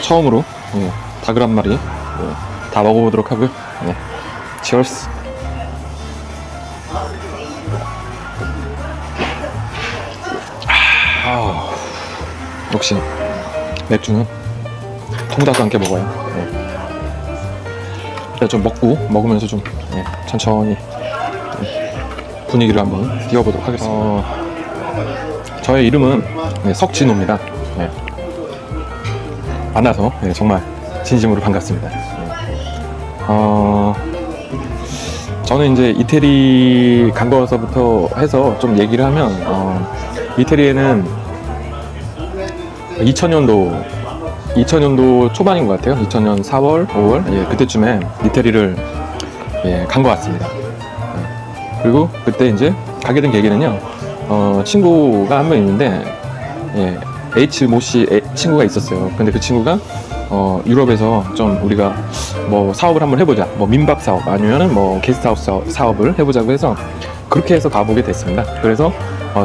처음으로 닭을 한 마리 다 먹어보도록 하고요. 치얼스. 역시 맥주는 통닭과 함께 먹어요. 일단 좀 먹으면서 좀 천천히 분위기를 한번 띄워보도록 하겠습니다. 저의 이름은 석진호입니다. 만나서 정말 진심으로 반갑습니다. 저는 이제 이태리 간 거서부터 해서 좀 얘기를 하면 이태리에는 2000년도 초반인 것 같아요. 2000년 4월, 5월 그때쯤에 이태리를 간 것 같습니다. 그리고 그때 이제 가게 된 계기는요. 친구가 한 명 있는데 H 모씨 친구가 있었어요. 근데 그 친구가 유럽에서 좀 우리가 뭐 사업을 한번 해보자, 뭐 민박 사업 아니면은 뭐 게스트하우스 사업을 해보자고 해서 그렇게 해서 가보게 됐습니다. 그래서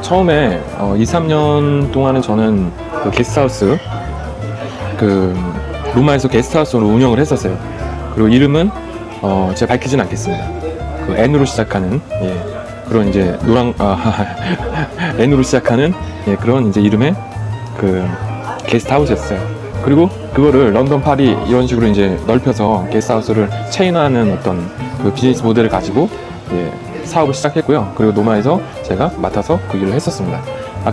처음에 2, 3년 동안은 저는 그 게스트하우스 로마에서 게스트하우스로 운영을 했었어요. 그리고 이름은 제가 밝히진 않겠습니다. 그 N으로 시작하는 그런 이제 N으로 시작하는 그런 이제 이름의 그 게스트하우스였어요. 그리고 그거를 런던, 파리 이런 식으로 이제 넓혀서 게스트하우스를 체인하는 어떤 그 비즈니스 모델을 가지고 사업을 시작했고요. 그리고 노마에서 제가 맡아서 그 일을 했었습니다.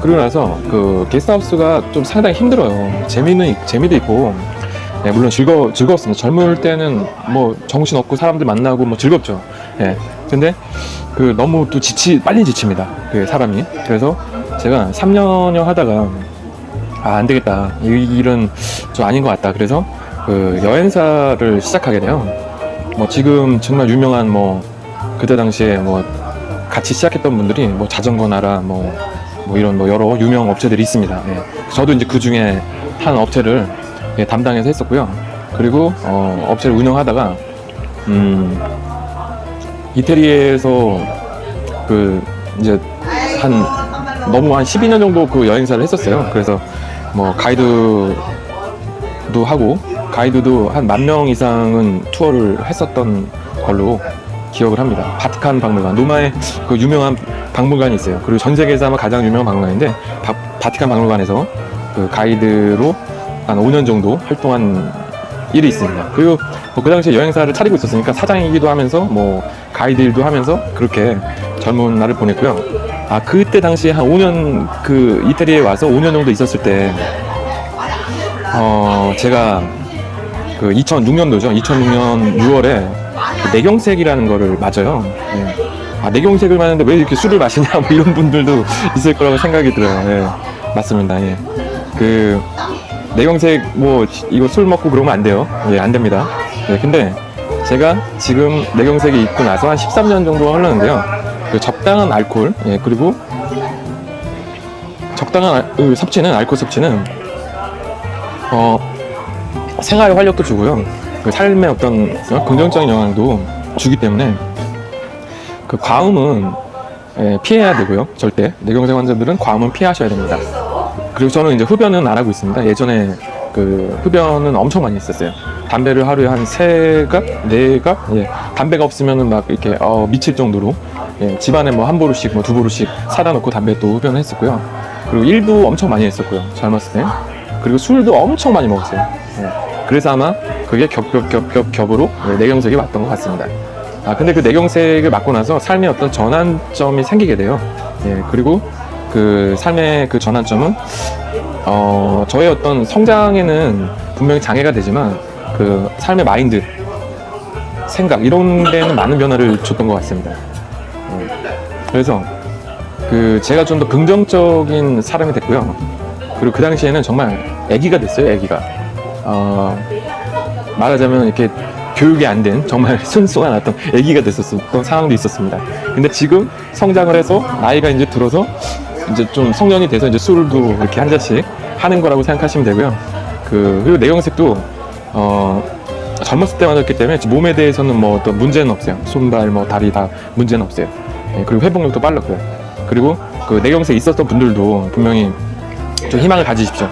그리고 나서 그 게스트하우스가 좀 상당히 힘들어요. 재미도 있고 물론 즐거웠습니다. 젊을 때는 뭐 정신없고 사람들 만나고 뭐 즐겁죠. 근데 그 너무 또 빨리 지칩니다. 그 사람이. 그래서 제가 3년여 하다가 안 되겠다. 이 일은 좀 아닌 것 같다. 그래서 그 여행사를 시작하게 돼요. 뭐 지금 정말 유명한 뭐 그때 당시에 뭐 같이 시작했던 분들이 뭐 자전거 나라 뭐 이런 뭐 여러 유명 업체들이 있습니다. 저도 이제 그 중에 한 업체를 담당해서 했었고요. 그리고 업체를 운영하다가 이태리에서 그 이제 너무 한 12년 정도 그 여행사를 했었어요. 그래서 뭐 가이드도 하고 가이드도 한 10,000명 이상은 투어를 했었던 걸로 기억을 합니다. 바티칸 박물관, 로마에 그 유명한 박물관이 있어요. 그리고 전 세계에서 아마 가장 유명한 박물관인데 바티칸 박물관에서 그 가이드로 한 5년 정도 활동한 일이 있습니다. 그리고 그 당시에 여행사를 차리고 있었으니까 사장이기도 하면서 뭐 가이드 일도 하면서 그렇게 젊은 날을 보냈고요. 그때 당시에 한 5년 그 이태리에 와서 5년 정도 있었을 때 제가 그 2006년도죠. 2006년 6월에 내경색이라는 거를 맞아요. 내경색을 맞는데 왜 이렇게 술을 마시냐 뭐 이런 분들도 있을 거라고 생각이 들어요. 맞습니다. 그 내경색 뭐 이거 술 먹고 그러면 안 돼요. 안 됩니다. 근데 제가 지금 내경색이 있고 나서 한 13년 정도가 흘렀는데요. 그 적당한 알코올 그리고 적당한 섭취는 알코올 섭취는 생활 활력도 주고요. 그 삶의 어떤 긍정적인 영향도 주기 때문에 그 과음은 피해야 되고요. 절대 뇌경색 환자들은 과음은 피하셔야 됩니다. 그리고 저는 이제 흡연은 안 하고 있습니다. 예전에 그 흡연은 엄청 많이 했었어요. 담배를 하루에 한 3갑, 4갑 담배가 없으면은 막 이렇게 미칠 정도로 집안에 뭐 한 보루씩 뭐 2보루씩 사다 놓고 담배 또 흡연을 했었고요. 그리고 일도 엄청 많이 했었고요. 젊었을 때. 그리고 술도 엄청 많이 먹었어요. 그래서 아마 그게 겹으로 뇌경색이 왔던 것 같습니다. 근데 그 뇌경색을 맞고 나서 삶의 어떤 전환점이 생기게 돼요. 그리고 그 삶의 그 전환점은 저의 어떤 성장에는 분명히 장애가 되지만 그 삶의 마인드, 생각 이런 데는 많은 변화를 줬던 것 같습니다. 그래서 그 제가 좀 더 긍정적인 사람이 됐고요. 그리고 그 당시에는 정말 애기가 됐어요. 애기가 말하자면 이렇게 교육이 안 된 정말 순수한 어떤 애기가 됐었던 상황도 있었습니다. 근데 지금 성장을 해서 나이가 이제 들어서 이제 좀 성년이 돼서 이제 술도 이렇게 한 잔씩 하는 거라고 생각하시면 되고요. 그리고 뇌경색도 젊었을 때 맞았기 때문에 몸에 대해서는 뭐 어떤 문제는 없어요. 손발 뭐 다리 다 문제는 없어요. 그리고 회복력도 빨랐고요. 그리고 그 뇌경색 있었던 분들도 분명히 좀 희망을 가지십시오.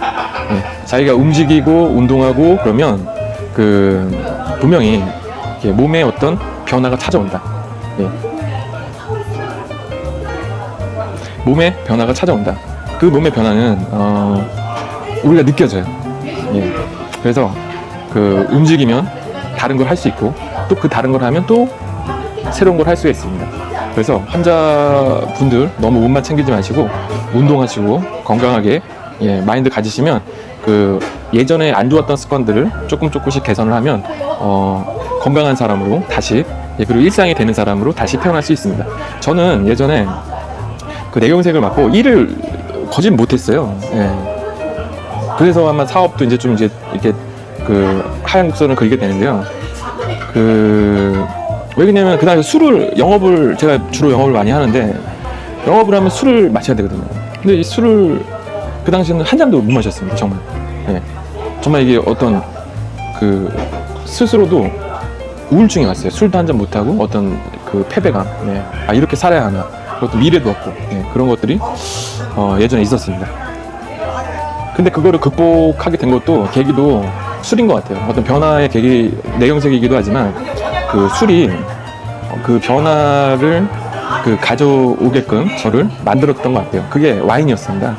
자기가 움직이고 운동하고 그러면 분명히 몸에 어떤 변화가 찾아온다. 몸에 변화가 찾아온다. 그 몸의 변화는 우리가 느껴져요. 그래서 움직이면 다른 걸 할 수 있고 또 그 다른 걸 하면 또 새로운 걸 할 수가 있습니다. 그래서 환자분들 너무 몸만 챙기지 마시고 운동하시고 건강하게 마인드 가지시면 예전에 안 좋았던 습관들을 조금씩 개선을 하면 건강한 사람으로 다시 그리고 일상이 되는 사람으로 다시 태어날 수 있습니다. 저는 예전에 뇌경색을 맞고 일을 거진 못했어요. 그래서 아마 사업도 이제 이렇게 하얀 곡선을 그리게 되는데요. 왜 그러냐면 그 당시 제가 주로 영업을 많이 하는데 영업을 하면 술을 마셔야 되거든요. 근데 이 술을 그 당시에는 한 잔도 못 마셨습니다. 정말. 정말 이게 어떤 스스로도 우울증이 왔어요. 술도 한 잔 못하고 어떤 패배감. 이렇게 살아야 하나. 그것도 미래도 없고 그런 것들이 예전에 있었습니다. 근데 그거를 극복하게 된 것도 계기도 술인 것 같아요. 어떤 변화의 계기, 뇌경색이기도 하지만 술이 변화를 가져오게끔 저를 만들었던 것 같아요. 그게 와인이었습니다.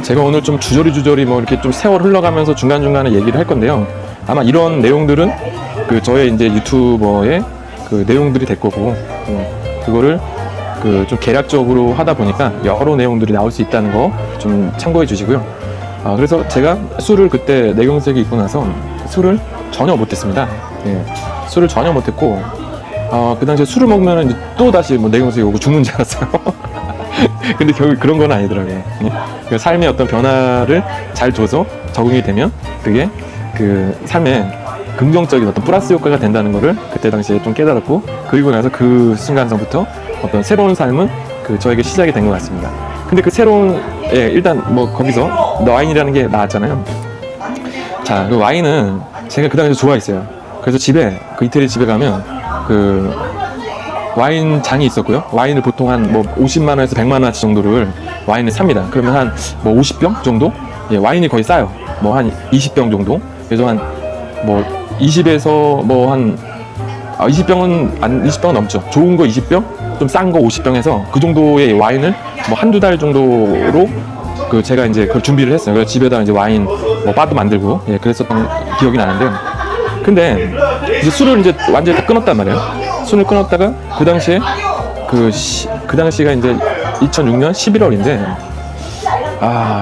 제가 오늘 좀 주저리 이렇게 좀 세월 흘러가면서 중간중간에 얘기를 할 건데요. 아마 이런 내용들은 저의 이제 유튜버의 내용들이 될 거고, 그거를 좀 개략적으로 하다 보니까 여러 내용들이 나올 수 있다는 거 좀 참고해 주시고요. 그래서 제가 술을 그때 뇌경색이 있고 나서 술을 전혀 못했습니다. 술을 전혀 못했고, 그 당시에 술을 먹으면 이제 또 다시 뇌경색이 오고 죽는 줄 알았어요. 근데 결국 그런 건 아니더라고요. 삶의 어떤 변화를 잘 줘서 적응이 되면 그게 삶에 긍정적인 어떤 플러스 효과가 된다는 거를 그때 당시에 좀 깨달았고, 그리고 나서 그 순간서부터 어떤 새로운 삶은 저에게 시작이 된 것 같습니다. 근데 일단 거기서 와인이라는 게 나왔잖아요. 자, 와인은 제가 그 당시에 좋아했어요. 그래서 이태리 집에 가면 와인 장이 있었고요. 와인을 보통 한 50만 원에서 100만 원어치 정도를 와인을 삽니다. 그러면 한 50병 정도? 와인이 거의 싸요. 한 20병 정도. 그래서 한 20에서 20병은 넘죠. 좋은 거 20병, 좀 싼 거 50병에서 그 정도의 와인을 한두 달 정도로 제가 이제 그걸 준비를 했어요. 그래서 집에다 이제 와인 바도 만들고 그랬었던 기억이 나는데요. 근데 이제 술을 이제 완전히 다 끊었단 말이에요. 술을 끊었다가 그 당시에 그 당시가 이제 2006년 11월인데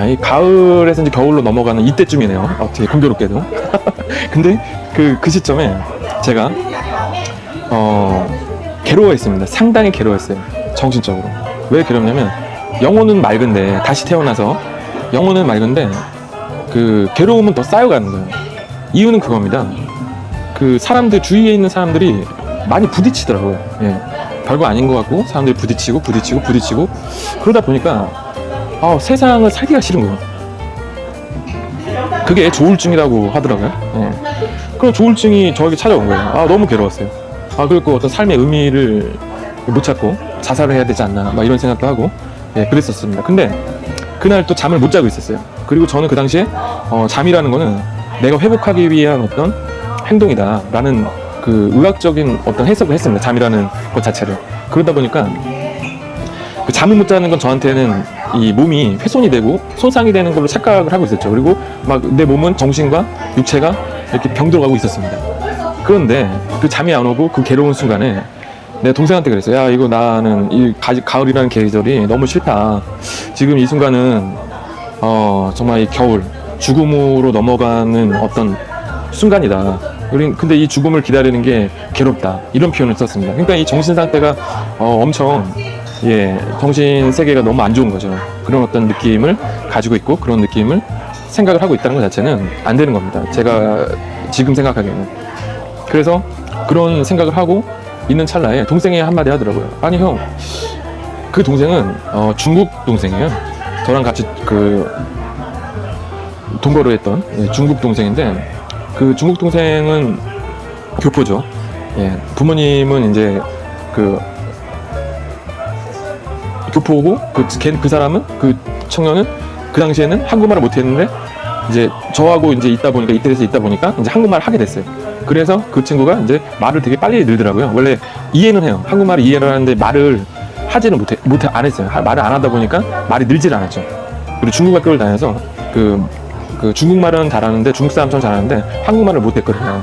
이 가을에서 이제 겨울로 넘어가는 이때쯤이네요. 어떻게 공교롭게도. 근데 그 시점에 제가 괴로워했습니다. 상당히 괴로워했어요. 정신적으로. 왜 괴롭냐면 영혼은 맑은데 다시 태어나서 영혼은 맑은데 괴로움은 더 쌓여가는 거예요. 이유는 그겁니다. 사람들 주위에 있는 사람들이 많이 부딪히더라고요. 별거 아닌 것 같고 사람들이 부딪히고 그러다 보니까 세상을 살기가 싫은 거예요. 그게 조울증이라고 하더라고요. 그런 조울증이 저에게 찾아온 거예요. 너무 괴로웠어요. 그리고 어떤 삶의 의미를 못 찾고 자살을 해야 되지 않나 이런 생각도 하고 그랬었습니다. 근데 그날 또 잠을 못 자고 있었어요. 그리고 저는 그 당시에 잠이라는 거는 내가 회복하기 위한 어떤 행동이다 라는 의학적인 어떤 해석을 했습니다. 잠이라는 것 자체를. 그러다 보니까 잠을 못 자는 건 저한테는 이 몸이 훼손이 되고 손상이 되는 걸로 착각을 하고 있었죠. 그리고 내 몸은 정신과 육체가 이렇게 병들어가고 있었습니다. 그런데 잠이 안 오고 괴로운 순간에 내 동생한테 그랬어요. 야, 이거 나는 이 가을이라는 계절이 너무 싫다. 지금 이 순간은 정말 이 겨울 죽음으로 넘어가는 어떤 순간이다. 근데 이 죽음을 기다리는 게 괴롭다. 이런 표현을 썼습니다. 그러니까 이 정신 상태가 엄청 정신 세계가 너무 안 좋은 거죠. 그런 어떤 느낌을 가지고 있고 그런 느낌을 생각을 하고 있다는 것 자체는 안 되는 겁니다. 제가 지금 생각하기에는. 그래서 그런 생각을 하고 있는 찰나에 동생이 한마디 하더라고요. 아니 형, 그 동생은 중국 동생이에요. 저랑 같이 동거를 했던 중국 동생인데 그 중국 동생은 교포죠. 부모님은 이제 교포고 그 사람은 그 청년은 그 당시에는 한국말을 못했는데 이제 저하고 이제 있다 보니까 이태리에서 있다 보니까 이제 한국말을 하게 됐어요. 그래서 그 친구가 이제 말을 되게 빨리 늘더라고요. 원래 이해는 해요. 한국말을 이해를 하는데 말을 하지는 안 했어요. 말을 안 하다 보니까 말이 늘질 않았죠. 그리고 중국 학교를 다녀서 그 중국말은 잘하는데 중국 사람처럼 잘하는데 한국말을 못했거든요.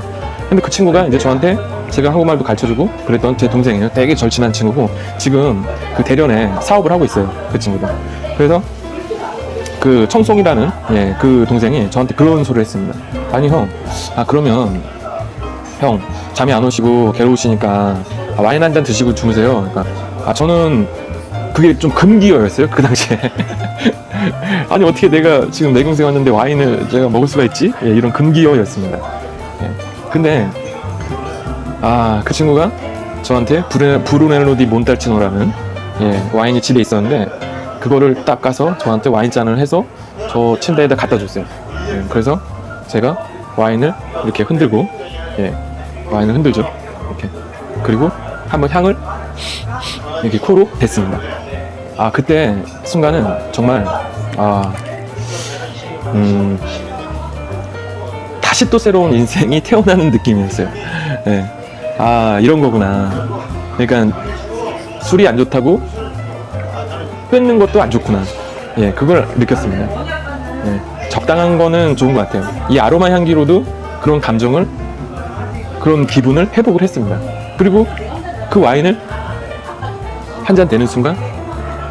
근데 그 친구가 이제 저한테 제가 한국말도 가르쳐주고 그랬던 제 동생이에요. 되게 절친한 친구고 지금 그 대련에 사업을 하고 있어요. 그 친구가. 그래서 그 청송이라는 그 동생이 저한테 그런 소리를 했습니다. 아니 형, 그러면 형 잠이 안 오시고 괴로우시니까 와인 한 잔 드시고 주무세요. 그러니까 저는 그게 좀 금기어였어요 그 당시에. 아니 어떻게 내가 지금 내동생 왔는데 와인을 제가 먹을 수가 있지? 이런 금기어였습니다. 근데 그 친구가 저한테 브루넬로 디 몬탈치노라는 와인이 집에 있었는데 그거를 딱 가서 저한테 와인잔을 해서 저 침대에다 갖다 줬어요. 그래서 제가 와인을 이렇게 흔들고 와인을 흔들죠. 이렇게. 그리고 한번 향을 이렇게 코로 댔습니다. 그때 순간은 정말 다시 또 새로운 인생이 태어나는 느낌이었어요. 이런 거구나. 그러니까 술이 안 좋다고 끊는 것도 안 좋구나. 그걸 느꼈습니다. 적당한 거는 좋은 것 같아요. 이 아로마 향기로도 그런 감정을, 그런 기분을 회복을 했습니다. 그리고 그 와인을 한 잔 되는 순간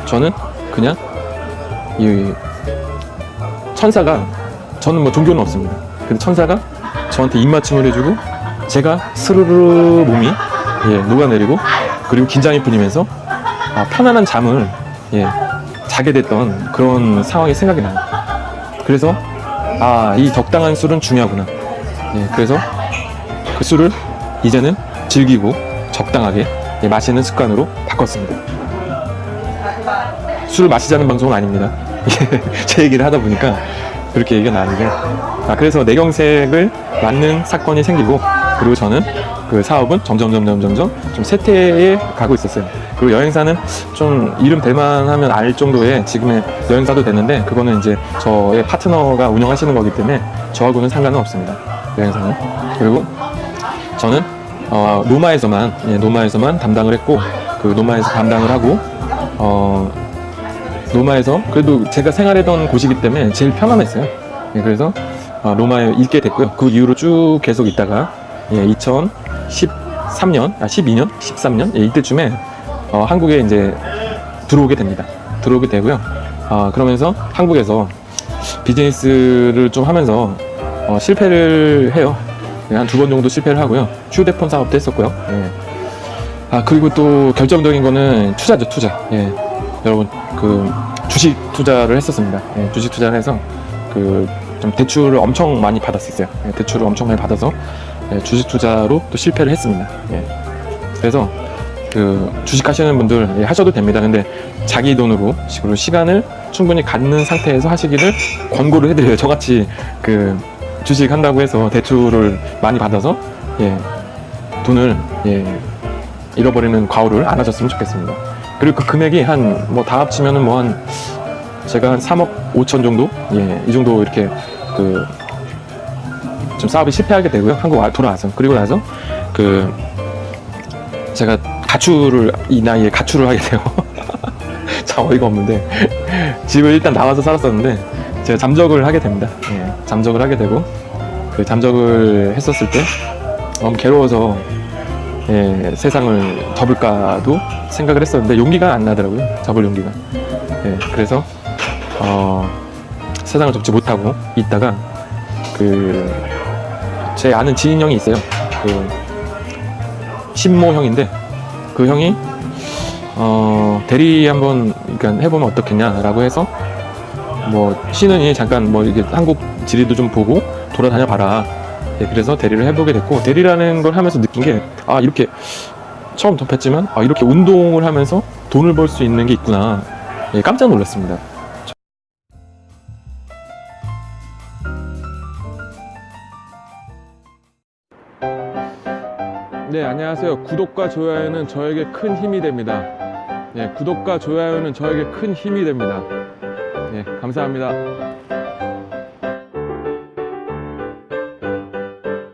저는 그냥 이 천사가, 저는 뭐 종교는 없습니다. 근데 천사가 저한테 입맞춤을 해주고 제가 스르르 몸이 녹아내리고 그리고 긴장이 풀리면서 편안한 잠을 자게 됐던 그런 상황이 생각이 나요. 그래서 이 적당한 술은 중요하구나. 그래서 그 술을 이제는 즐기고 적당하게 마시는 습관으로 바꿨습니다. 술을 마시자는 방송은 아닙니다. 제 얘기를 하다 보니까 그렇게 얘기가 나는데 그래서 내경색을 맞는 사건이 생기고 그리고 저는 그 사업은 점점 좀 쇠퇴해 가고 있었어요. 그리고 여행사는 좀 이름 댈만하면 알 정도의 지금의 여행사도 됐는데 그거는 이제 저의 파트너가 운영하시는 거기 때문에 저하고는 상관은 없습니다. 여행사는. 그리고 저는 노마에서만 담당을 했고 그 노마에서 담당을 하고 노마에서 그래도 제가 생활했던 곳이기 때문에 제일 편안했어요. 그래서 로마에 있게 됐고요. 그 이후로 쭉 계속 있다가 2013년, 12년, 13년 이때쯤에 한국에 이제 들어오게 됩니다. 들어오게 되고요. 그러면서 한국에서 비즈니스를 좀 하면서 실패를 해요. 한 2번 정도 실패를 하고요. 휴대폰 사업도 했었고요. 그리고 또 결정적인 거는 투자죠, 투자. 여러분 그 주식 투자를 했었습니다. 주식 투자를 해서 좀 대출을 엄청 많이 받았었어요. 대출을 엄청 많이 받아서 주식 투자로 또 실패를 했습니다. 그래서 그 주식 하시는 분들 하셔도 됩니다. 근데 자기 돈으로 그리고 시간을 충분히 갖는 상태에서 하시기를 권고를 해드려요. 저같이 그 주식 한다고 해서 대출을 많이 받아서 돈을 잃어버리는 과오를 안 하셨으면 좋겠습니다. 그리고 그 금액이 다 합치면은 제가 한 3억 5천 정도? 이 정도 이렇게 좀 사업이 실패하게 되고요. 한국 돌아와서. 그리고 나서 제가 이 나이에 가출을 하게 돼요. 참 어이가 없는데. 집을 일단 나와서 살았었는데, 제가 잠적을 하게 됩니다. 잠적을 하게 되고, 그 잠적을 했었을 때, 너무 괴로워서, 세상을 접을까도 생각을 했었는데, 용기가 안 나더라고요. 접을 용기가. 그래서, 세상을 접지 못하고 있다가 제 아는 지인 형이 있어요. 신모 형인데 그 형이 대리 한번 해보면 어떻겠냐라고 해서 쉬느니 잠깐 이렇게 한국 지리도 좀 보고 돌아다녀 봐라. 그래서 대리를 해보게 됐고 대리라는 걸 하면서 느낀 게 이렇게 처음 접했지만 이렇게 운동을 하면서 돈을 벌 수 있는 게 있구나. 깜짝 놀랐습니다. 네, 안녕하세요. 구독과 좋아요는 저에게 큰 힘이 됩니다. 구독과 좋아요는 저에게 큰 힘이 됩니다. 감사합니다.